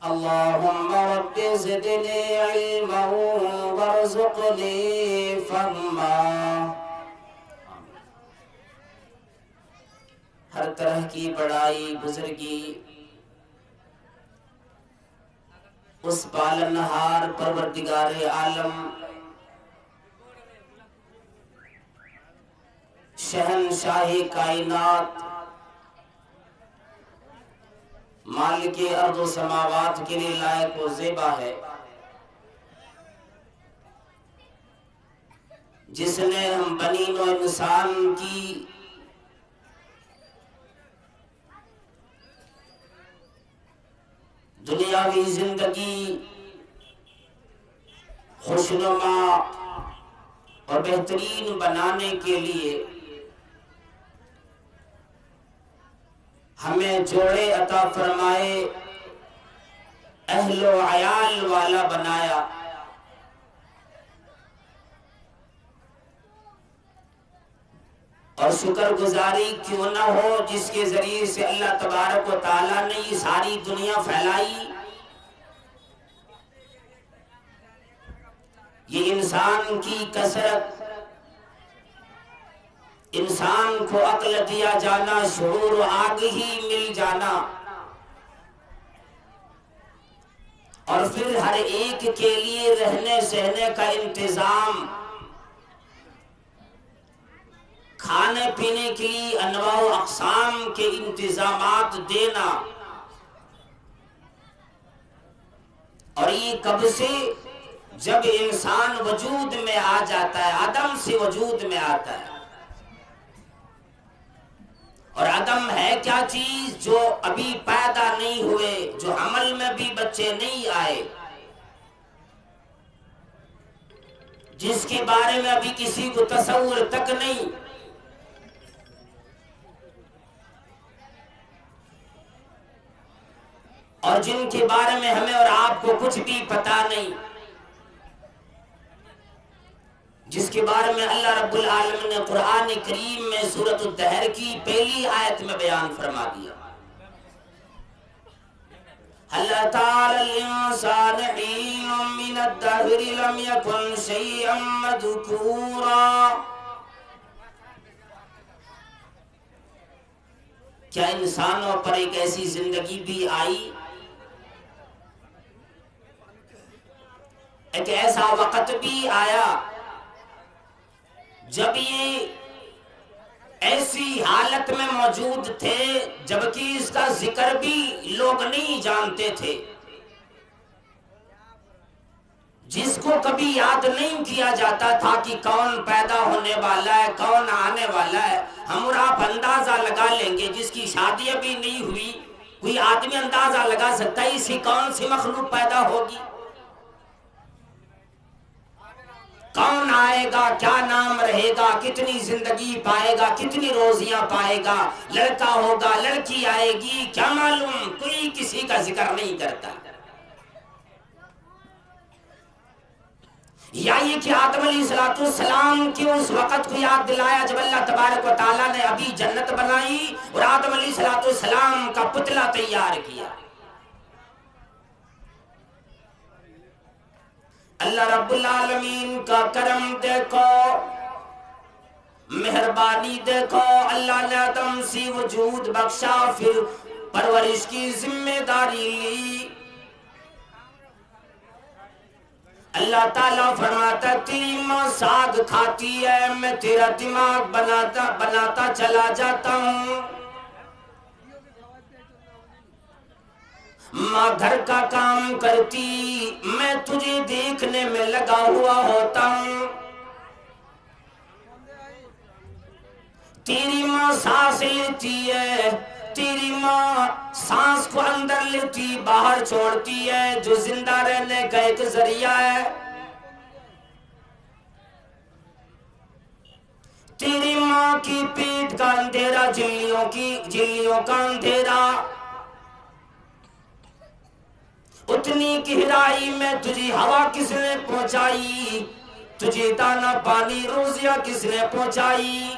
اللهم رب زدني علما وارزقني فهما. ہر طرح کی بڑائی بزرگی اس پالنہار پروردگار عالم شہنشاہ کائنات مالک ارض و سماوات کے لیے لائق و زیبا ہے، جس نے ہم بنی نوع انسان کی دنیاوی زندگی خوشنما اور بہترین بنانے کے لیے ہمیں جوڑے عطا فرمائے، اہل و عیال والا بنایا، اور شکر گزاری کیوں نہ ہو جس کے ذریعے سے اللہ تبارک و تعالیٰ نے یہ ساری دنیا پھیلائی. یہ انسان کی کثرت، انسان کو عقل دیا جانا، شعور و آگہی مل جانا، اور پھر ہر ایک کے لیے رہنے سہنے کا انتظام، کھانے پینے کے لیے انواع و اقسام کے انتظامات دینا. اور یہ کب سے؟ جب انسان وجود میں آ جاتا ہے، عدم سے وجود میں آتا ہے. اور عدم ہے کیا چیز؟ جو ابھی پیدا نہیں ہوئے، جو حمل میں بھی بچے نہیں آئے، جس کے بارے میں ابھی کسی کو تصور تک نہیں. اور جن کے بارے میں ہمیں اور آپ کو کچھ بھی پتا نہیں، جس کے بارے میں اللہ رب العالمین نے قرآن کریم میں سورۃ الدہر کی پہلی آیت میں بیان فرما دیا. هل أتى على الإنسان حين من الدهر لم يكن شيئا مذكورا. کیا انسانوں پر ایک ایسی زندگی بھی آئی، ایک ایسا وقت بھی آیا جب یہ ایسی حالت میں موجود تھے جبکہ اس کا ذکر بھی لوگ نہیں جانتے تھے، جس کو کبھی یاد نہیں کیا جاتا تھا کہ کون پیدا ہونے والا ہے، کون آنے والا ہے. ہم اور آپ اندازہ لگا لیں گے، جس کی شادی ابھی نہیں ہوئی کوئی آدمی اندازہ لگا سکتا ہے اسی کون سی مخلوق پیدا ہوگی، کون آئے گا، کیا نام رہے گا، کتنی زندگی پائے گا، کتنی روزیاں پائے گا، لڑکا ہوگا، لڑکی آئے گی، کیا معلوم. کوئی کسی کا ذکر نہیں کرتا. یا یہ کہ آدم علیہ السلام کی اس وقت کو یاد دلایا جب اللہ تبارک و تعالیٰ نے ابھی جنت بنائی اور آدم علیہ السلام کا پتلا تیار کیا. اللہ رب العالمین کا کرم دیکھو، مہربانی دیکھو. اللہ نے آدم سی وجود بخشا، پھر پرورش کی ذمہ داری لی. اللہ تعالیٰ فرماتا تیری ماں ساگ کھاتی ہے، میں تیرا دماغ بناتا چلا جاتا ہوں. ماں گھر کا کام کرتی، میں تجھے دیکھنے میں لگا ہوا ہوتا ہوں. تیری ماں سانس لیتی ہے، تیری ماں سانس کو اندر لیتی باہر چھوڑتی ہے، جو زندہ رہنے کا ایک ذریعہ ہے. تیری ماں کی پیٹھ کا اندھیرا، جھلیوں کا اندھیرا، اتنی گہرائی میں تجھے ہوا کس نے پہنچائی، تجھے دانا پانی روزیاں کس نے پہنچائی.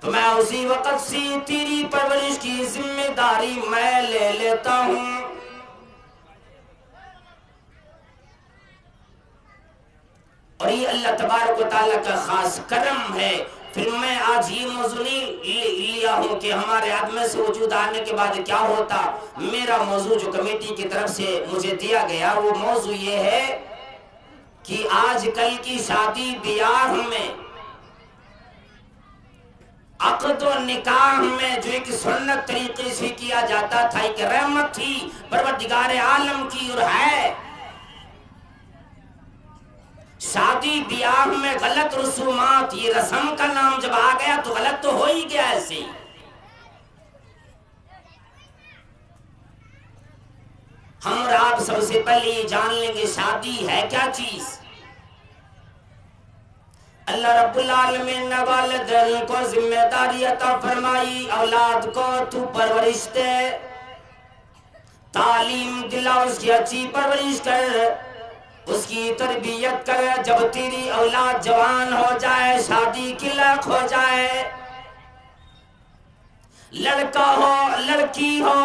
تو میں اسی وقت سے تیری پرورش کی ذمہ داری میں لے لیتا ہوں۔ اور یہ اللہ تبارک و تعالیٰ کا خاص کرم ہے۔ پھر میں آج یہ موضوع نہیں لیا ہوں کہ ہمارے عدم سے وجود آنے کے بعد کیا ہوتا۔ میرا موضوع جو کمیٹی کی طرف سے مجھے دیا گیا وہ موضوع یہ ہے کہ آج کل کی شادی بیاہ میں، عقد و نکاح میں جو ایک سنت طریقے سے کیا جاتا تھا، ایک رحمت تھی پروردگار عالم کی اور ہے، شادی بیاہ میں غلط رسومات، یہ رسم کا نام جب آ گیا تو غلط تو ہو ہی گیا ایسے ہی۔ ہم اور آپ سب سے پہلے یہ جان لیں گے شادی ہے کیا چیز۔ اللہ رب العالمین نے والدین کو ذمہ داری عطا فرمائی، اولاد کو تو پرورش دے، تعلیم دلا، اس کی اچھی پرورش کر، اس کی تربیت کر۔ جب تیری اولاد جوان ہو جائے، شادی کی لائق ہو جائے، لڑکا ہو لڑکی ہو،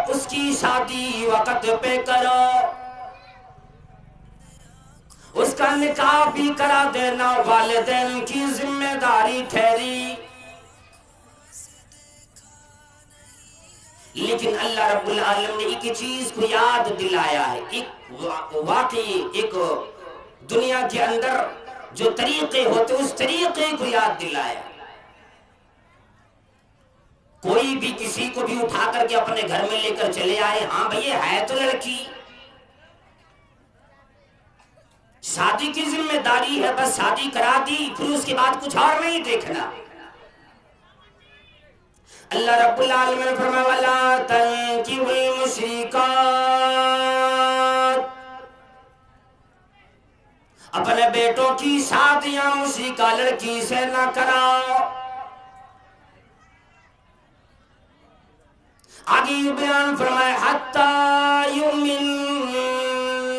اس کی شادی وقت پہ کرو، اس کا نکاح بھی کرا دینا والدین کی ذمہ داری ٹھہری۔ لیکن اللہ رب العالمین نے ایک چیز کو یاد دلایا ہے، ایک واقعی، ایک دنیا کے اندر جو طریقے ہوتے اس طریقے کو یاد دلایا۔ کوئی بھی کسی کو بھی اٹھا کر کے اپنے گھر میں لے کر چلے آئے، ہاں بھئی ہے تو لڑکی، شادی کی ذمہ داری ہے، بس شادی کرا دی، پھر اس کے بعد کچھ اور نہیں دیکھنا۔ اللہ رب العالمین نے فرمایا وَلَا تَنكِحُوا الْمُشْرِكَاتِ، اپنے بیٹوں کی شادیاں مشرکہ لڑکی سے نہ کراؤ۔ آگے یہ بیان فرمائے حَتَّى يُؤْمِنَّ،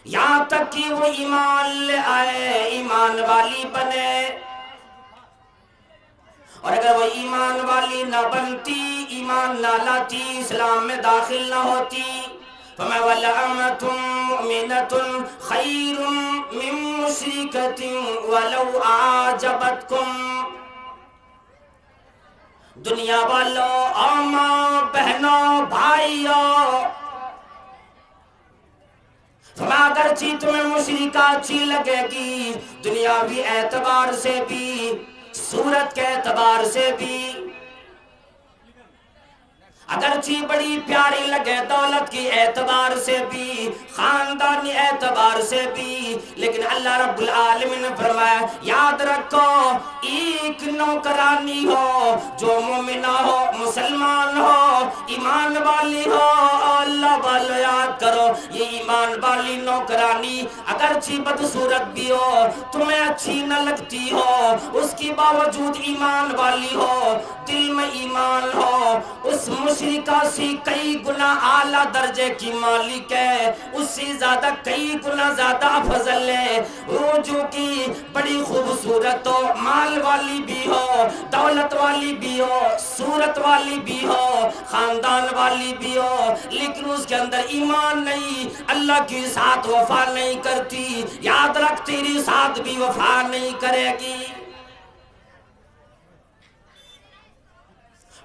یہاں تک کہ وہ ایمان لے آئے، ایمان والی بنے۔ اور اگر وہ ایمان والی نہ بنتی، ایمان نہ لاتی، اسلام میں داخل نہ ہوتی، فَمَا وَلَأَمَةٌ مُؤْمِنَةٌ خَيْرٌ مِّن مُشْرِكَةٍ وَلَوْ أَعْجَبَتْكُمْ۔ دنیا والوں، اماں بہنوں بھائیوں، فرمایا اگرچہ تمہیں مشرکہ اچھی لگے گی، دنیاوی اعتبار سے بھی، صورت کے اعتبار سے بھی، اگرچہ بڑی پیاری لگے دولت کی اعتبار سے بھی، خاندانی اعتبار سے بھی، لیکن اللہ رب العالمین نے فرمایا یاد رکھو ایک نوکرانی ہو جو مومنہ ہو، مسلمان ہو، ایمان والی ہو، اللہ والو یاد کرو یہ ایمان والی نوکرانی اگرچہ بدصورت بھی ہو، تمہیں اچھی نہ لگتی ہو، اس کی باوجود ایمان والی ہو، دل میں ایمان ہو، اس مشرکہ سے کئی گنا اعلیٰ درجے کی مالک ہے، اس سے زیادہ کئی گنا زیادہ افضل ہے۔ وہ جو کہ بڑی خوبصورت ہو، مال والی بھی ہو، دولت والی بھی ہو، صورت والی بھی ہو، خاندان والی بھی ہو، لیکن اس کے اندر ایمان نہیں، اللہ کی ساتھ وفا نہیں کرتی، یاد رکھ تیری ساتھ بھی وفا نہیں کرے گی۔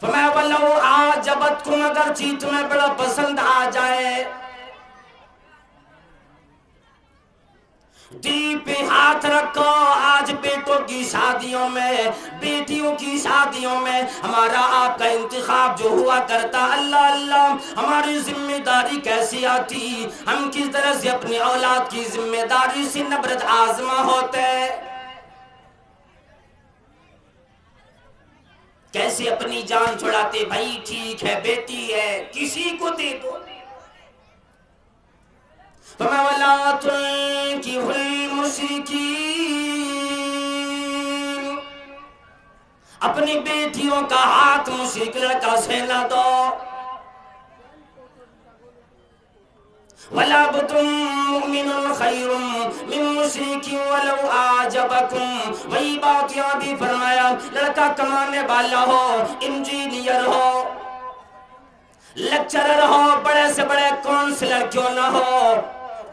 فرمایا وَلَوْ أَعْجَبَتْكُمْ، اگرچہ تمہیں بڑا پسند آ جائے، دل پہ ہاتھ رکھو۔ آج بیٹوں کی شادیوں میں، بیٹیوں کی شادیوں میں ہمارا آپ کا انتخاب جو ہوا کرتا، اللہ اللہ ہماری ذمہ داری کیسی آتی، ہم کس طرح سے اپنی اولاد کی ذمہ داری سے نبرد آزما ہوتے، کیسے اپنی جان چھڑاتے، بھائی ٹھیک ہے بیٹی ہے کسی کو دے دو۔ فَمَا وَلَا تُنْكِحُوا الْمُشْرِكِينَ، اپنی بیٹیوں کا ہاتھ مشرک لڑکا سے نہ دو۔ وَلَعَبْدٌ مُّؤْمِنٌ خَيْرٌ مِّن مُّشْرِكٍ وَلَوْ أَعْجَبَكُمْ. وہی بات یہاں بھی فرمایا، لڑکا کمانے والا ہو، انجینئر ہو، لیکچرر ہو، بڑے سے بڑے کونسلر کیوں نہ ہو،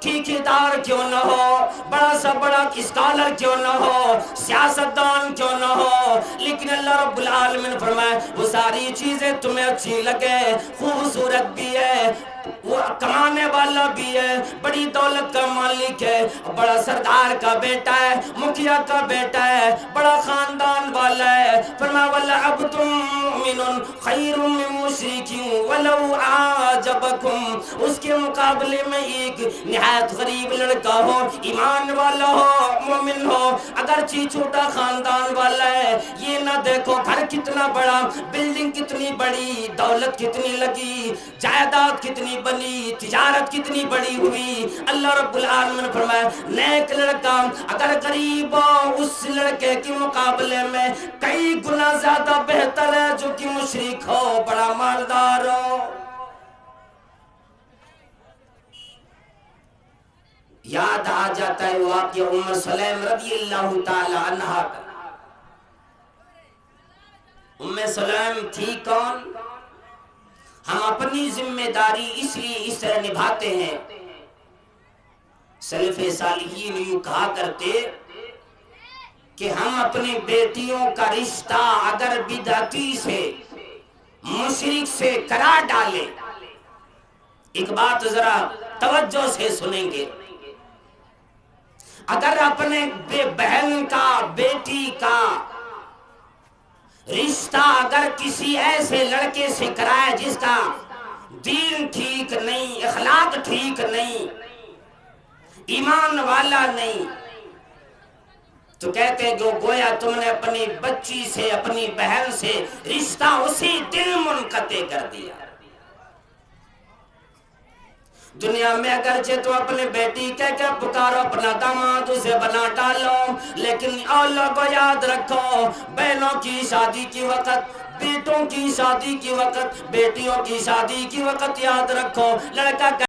ٹھیکیدار کیوں نہ ہو، بڑا سا بڑا اسکالر کیوں نہ ہو، سیاستدان کیوں نہ ہو، لیکن اللہ رب العالمین فرمائے وہ ساری چیزیں تمہیں اچھی لگے، خوبصورت بھی ہے، وہ کمانے والا بھی ہے، بڑی دولت کا مالک ہے، بڑا سردار کا بیٹا ہے، مکھیا کا بیٹا ہے، بڑا خاندان والا ہے، فرمایا وَلَعَبْدٌ مُّؤْمِنٌ خَيْرٌ مِّن مُّشْرِكٍ وَلَوْ أَعْجَبَكُمْ. اس کے مقابلے میں ایک نہایت غریب لڑکا ہو، ایمان والا ہو، مومن ہو، اگرچہ چھوٹا خاندان والا ہے، یہ نہ دیکھو گھر کتنا بڑا، بلڈنگ کتنی بڑی، دولت کتنی لگی، جائیداد کتنی بنی، تجارت کتنی بڑی ہوئی. اللہ رب العالمین نے فرمایا نیک لڑکا اگر غریب ہو اس لڑکے کے مقابلے میں کئی گنا زیادہ بہتر ہے جو کہ مشرک ہو، بڑا مالدار ہو. یاد آ جاتا ہے واقعہ ام سلیم رضی اللہ تعالی عنہا کا. ام سلیم تھی کون؟ ہم اپنی ذمہ داری اس لیے اس طرح نبھاتے ہیں. سلف صالحین یوں کہا کرتے کہ ہم اپنی بیٹیوں کا رشتہ اگر بدعتی سے، مشرک سے کرا ڈالے، ایک بات ذرا توجہ سے سنیں گے، اگر اپنے بہن کا، بیٹی کا رشتہ اگر کسی ایسے لڑکے سے کرائے جس کا دین ٹھیک نہیں، اخلاق ٹھیک نہیں، ایمان والا نہیں، تو کہتے جو گویا تم نے اپنی بچی سے، اپنی بہن سے رشتہ اسی دن منقطع کر دیا. دنیا میں اگرچہ تو اپنے بیٹی کہہ کے پکارو اپنا داماد اسے بنا ڈالو، لیکن اللہ کو یاد رکھو بہنوں کی شادی کی وقت، بیٹوں کی شادی کی وقت، بیٹیوں کی شادی کی وقت یاد رکھو لڑکا